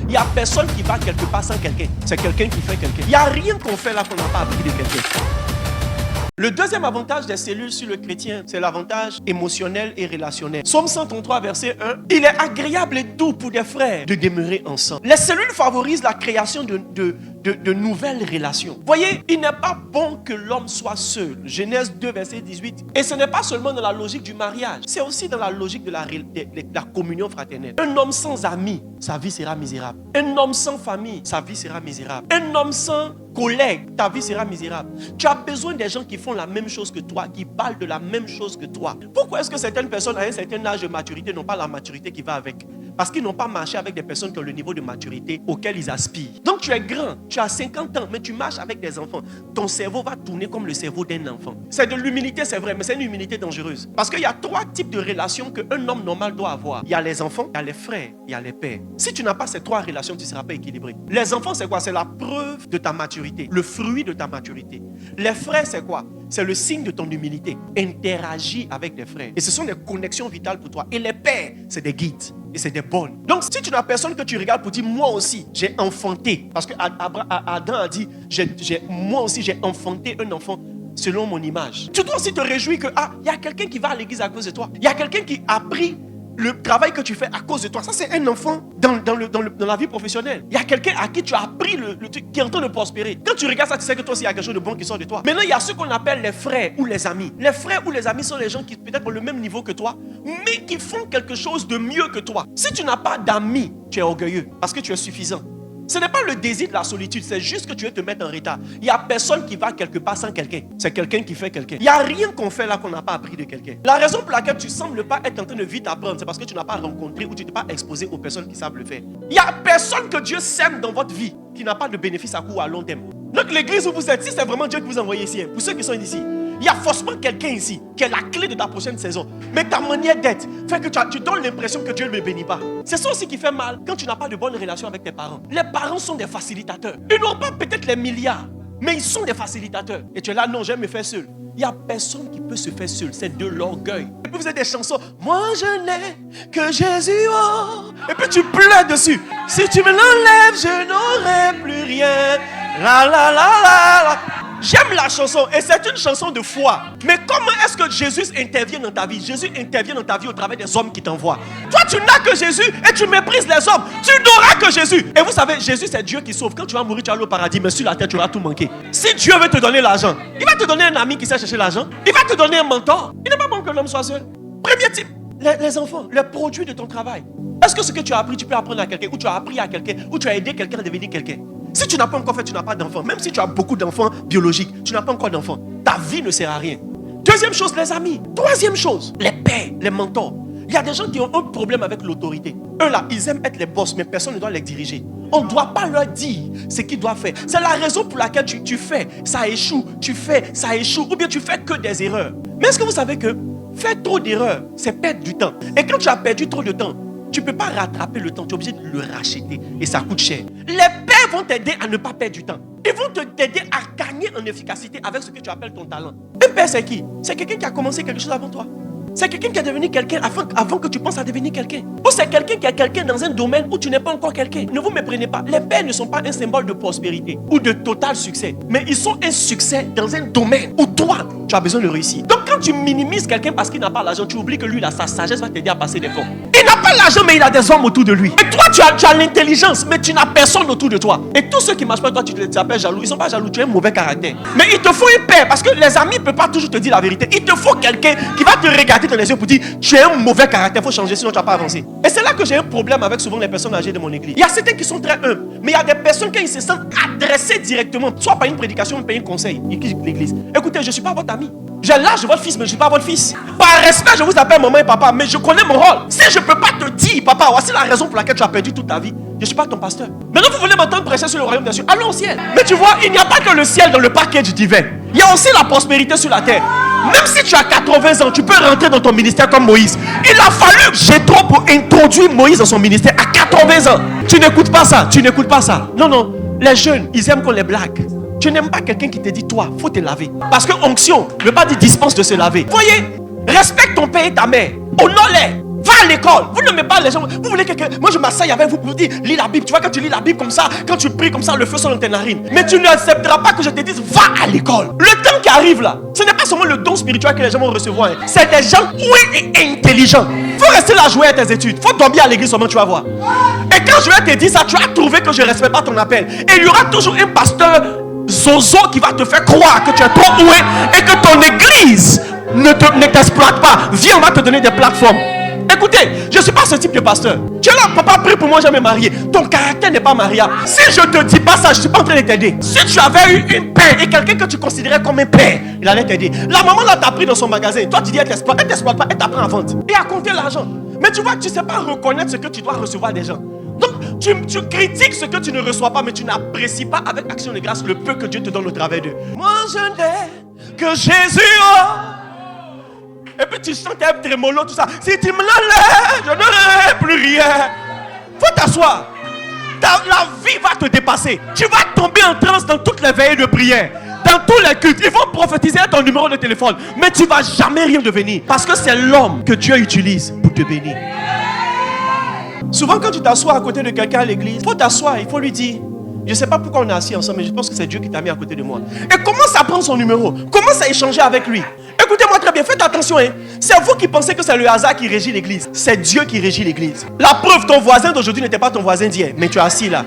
Il n'y a personne qui va quelque part sans quelqu'un. C'est quelqu'un qui fait quelqu'un. Il n'y a rien qu'on fait là qu'on n'a pas appris de quelqu'un. Le deuxième avantage des cellules sur le chrétien, c'est l'avantage émotionnel et relationnel. Psaume 133, verset 1. Il est agréable et doux pour des frères de demeurer ensemble. Les cellules favorisent la création de nouvelles relations. Voyez, il n'est pas bon que l'homme soit seul. Genèse 2, verset 18. Et ce n'est pas seulement dans la logique du mariage, c'est aussi dans la logique de la communion fraternelle. Un homme sans amis, sa vie sera misérable. Un homme sans famille, sa vie sera misérable. Un homme sans collègue, ta vie sera misérable. Tu as besoin des gens qui font la même chose que toi, qui parlent de la même chose que toi. Pourquoi est-ce que certaines personnes à un certain âge de maturité n'ont pas la maturité qui va avec? Parce qu'ils n'ont pas marché avec des personnes qui ont le niveau de maturité auquel ils aspirent. Donc tu es grand, tu as 50 ans, mais tu marches avec des enfants. Ton cerveau va tourner comme le cerveau d'un enfant. C'est de l'humilité, c'est vrai, mais c'est une humilité dangereuse. Parce qu'il y a 3 types de relations qu'un homme normal doit avoir. Il y a les enfants, il y a les frères, il y a les pères. Si tu n'as pas ces 3 relations, tu ne seras pas équilibré. Les enfants, c'est quoi? C'est la preuve de ta maturité, le fruit de ta maturité. Les frères, c'est quoi? C'est le signe de ton humilité. Interagis avec tes frères. Et ce sont des connexions vitales pour toi. Et les pères, c'est des guides. Et c'est des bonnes. Donc, si tu n'as personne que tu regardes pour dire, moi aussi, j'ai enfanté. Parce que Adam a dit, moi aussi, j'ai enfanté un enfant selon mon image. Tu dois aussi te réjouir que, il y a quelqu'un qui va à l'église à cause de toi. Il y a quelqu'un qui a pris le travail que tu fais à cause de toi. Ça, c'est un enfant dans la vie professionnelle. Il y a quelqu'un à qui tu as appris le truc qui est en train de prospérer. Quand tu regardes ça, tu sais que toi aussi, il y a quelque chose de bon qui sort de toi. Maintenant, il y a ceux qu'on appelle les frères ou les amis. Les frères ou les amis sont les gens qui peut-être ont le même niveau que toi, mais qui font quelque chose de mieux que toi. Si tu n'as pas d'amis, tu es orgueilleux parce que tu es suffisant. Ce n'est pas le désir de la solitude, c'est juste que tu veux te mettre en retard. Il n'y a personne qui va quelque part sans quelqu'un. C'est quelqu'un qui fait quelqu'un. Il n'y a rien qu'on fait là qu'on n'a pas appris de quelqu'un. La raison pour laquelle tu ne sembles pas être en train de vite apprendre, c'est parce que tu n'as pas rencontré ou tu t'es pas exposé aux personnes qui savent le faire. Il n'y a personne que Dieu sème dans votre vie qui n'a pas de bénéfice à court ou à long terme. Donc l'église où vous êtes, si c'est vraiment Dieu qui vous a envoyé ici, pour ceux qui sont ici, il y a forcément quelqu'un ici qui est la clé de ta prochaine saison. Mais ta manière d'être fait que tu donnes l'impression que Dieu ne le bénit pas. C'est ça aussi qui fait mal quand tu n'as pas de bonne relation avec tes parents. Les parents sont des facilitateurs. Ils n'ont pas peut-être les milliards, mais ils sont des facilitateurs. Et tu es là, non, j'aime me faire seul. Il n'y a personne qui peut se faire seul. C'est de l'orgueil. Et puis vous avez des chansons. Moi je n'ai que Jésus. Oh. Et puis tu pleures dessus. Si tu me l'enlèves, je n'aurai plus rien. La la la la la. J'aime la chanson et c'est une chanson de foi. Mais comment est-ce que Jésus intervient dans ta vie? Jésus intervient dans ta vie au travers des hommes qui t'envoient. Toi, tu n'as que Jésus et tu méprises les hommes. Tu n'auras que Jésus. Et vous savez, Jésus, c'est Dieu qui sauve. Quand tu vas mourir, tu vas aller au paradis, mais sur la terre, tu auras tout manqué. Si Dieu veut te donner l'argent, il va te donner un ami qui sait chercher l'argent. Il va te donner un mentor. Il n'est pas bon que l'homme soit seul. Premier type, les enfants, les produits de ton travail. Est-ce que ce que tu as appris, tu peux apprendre à quelqu'un, ou tu as appris à quelqu'un, ou tu as aidé quelqu'un à devenir quelqu'un? Si tu n'as pas encore fait, tu n'as pas d'enfant. Même si tu as beaucoup d'enfants biologiques, tu n'as pas encore d'enfants. Ta vie ne sert à rien. Deuxième chose, les amis. Troisième chose, les pères, les mentors. Il y a des gens qui ont un problème avec l'autorité. Eux là, ils aiment être les boss, mais personne ne doit les diriger. On ne doit pas leur dire ce qu'ils doivent faire. C'est la raison pour laquelle tu fais, ça échoue. Tu fais, ça échoue. Ou bien tu fais que des erreurs. Mais est-ce que vous savez que faire trop d'erreurs, c'est perdre du temps. Et quand tu as perdu trop de temps, tu ne peux pas rattraper le temps, tu es obligé de le racheter et ça coûte cher. Les pères vont t'aider à ne pas perdre du temps. Ils vont t'aider à gagner en efficacité avec ce que tu appelles ton talent. Un père, c'est qui? C'est quelqu'un qui a commencé quelque chose avant toi. C'est quelqu'un qui est devenu quelqu'un avant que tu penses à devenir quelqu'un. Ou c'est quelqu'un qui est quelqu'un dans un domaine où tu n'es pas encore quelqu'un. Ne vous méprenez pas. Les pères ne sont pas un symbole de prospérité ou de total succès. Mais ils sont un succès dans un domaine où toi, tu as besoin de réussir. Donc quand tu minimises quelqu'un parce qu'il n'a pas l'argent, tu oublies que lui, sa sagesse va t'aider à passer des ponts. Il n'a pas l'argent, mais il a des hommes autour de lui. Et toi, tu as l'intelligence, mais tu n'as personne autour de toi. Et tous ceux qui ne marchent pas, toi, tu t'appelles jaloux. Ils ne sont pas jaloux, tu as un mauvais caractère. Mais il te faut un père parce que les amis ne peuvent pas toujours te dire la vérité. Il te faut quelqu'un qui va te regarder dans les yeux pour dire tu as un mauvais caractère, il faut changer sinon tu ne vas pas avancer. Et c'est là que j'ai un problème avec souvent les personnes âgées de mon église. Il y a certains qui sont très humbles, mais il y a des personnes qui se sentent adressées directement, soit par une prédication, par un conseil. Ils quittent l'église. Écoutez, je ne suis pas votre ami. J'ai l'âge de votre fils, mais je ne suis pas votre fils. Par respect, je vous appelle maman et papa, mais je connais mon rôle. Si je ne peux pas te dire, papa, voici la raison pour laquelle tu as perdu toute ta vie, je ne suis pas ton pasteur. Maintenant, vous voulez m'entendre prêcher sur le royaume des cieux. Allons au ciel. Mais tu vois, il n'y a pas que le ciel dans le package divin. Il y a aussi la prospérité sur la terre. Même si tu as 80 ans, tu peux rentrer dans ton ministère comme Moïse. Il a fallu Jéthro pour introduire Moïse dans son ministère à 80 ans. Tu n'écoutes pas ça, tu n'écoutes pas ça. Non, non, les jeunes, ils aiment qu'on les blague. Tu n'aimes pas quelqu'un qui te dit, toi, faut te laver. Parce que onction ne veut pas dire dispense de se laver. Voyez, respecte ton père et ta mère. Honore-les. Va à l'école. Vous ne mettez pas les gens. Vous voulez quelqu'un. Moi, je m'asseye avec vous pour vous dire, lis la Bible. Tu vois, quand tu lis la Bible comme ça, quand tu pries comme ça, le feu sort dans tes narines. Mais tu n'accepteras pas que je te dise, va à l'école. Le temps qui arrive là, ce n'est pas seulement le don spirituel que les gens vont recevoir. Hein. C'est des gens doués et intelligents. Faut rester là jouer à tes études. Faut dormir à l'église seulement, tu vas voir. Et quand je vais te dire ça, tu as trouvé que je ne respecte pas ton appel. Et il y aura toujours un pasteur zozo qui va te faire croire que tu es trop doué et que ton église ne t'exploite pas. Viens, on va te donner des plateformes. Écoutez, je ne suis pas ce type de pasteur. Tu es là, papa, prie pour moi, jamais marié. Ton caractère n'est pas mariable. Si je ne te dis pas ça, je ne suis pas en train de t'aider. Si tu avais eu une père et quelqu'un que tu considérais comme un père, il allait t'aider. La maman là t'a pris dans son magasin. Toi, tu dis, elle t'exploite pas, elle t'apprend à vendre et à compter l'argent. Mais tu vois, tu ne sais pas reconnaître ce que tu dois recevoir des gens. Donc, tu critiques ce que tu ne reçois pas, mais tu n'apprécies pas avec action de grâce le peu que Dieu te donne au travers d'eux. Moi, je n'ai que Jésus. Et puis tu sens tes trémolos, tout ça. Si tu me l'enlèves, je n'aurai plus rien. Faut t'asseoir. La vie va te dépasser. Tu vas tomber en transe dans toutes les veillées de prière. Dans tous les cultes. Ils vont prophétiser à ton numéro de téléphone. Mais tu ne vas jamais rien devenir. Parce que c'est l'homme que Dieu utilise pour te bénir. Souvent quand tu t'assois à côté de quelqu'un à l'église, il faut t'asseoir, il faut lui dire, je ne sais pas pourquoi on est assis ensemble, mais je pense que c'est Dieu qui t'a mis à côté de moi. Et commence à prendre son numéro, commence à échanger avec lui. Écoutez-moi très bien, faites attention. Hein. C'est vous qui pensez que c'est le hasard qui régit l'église. C'est Dieu qui régit l'église. La preuve, ton voisin d'aujourd'hui n'était pas ton voisin d'hier, mais tu es assis là.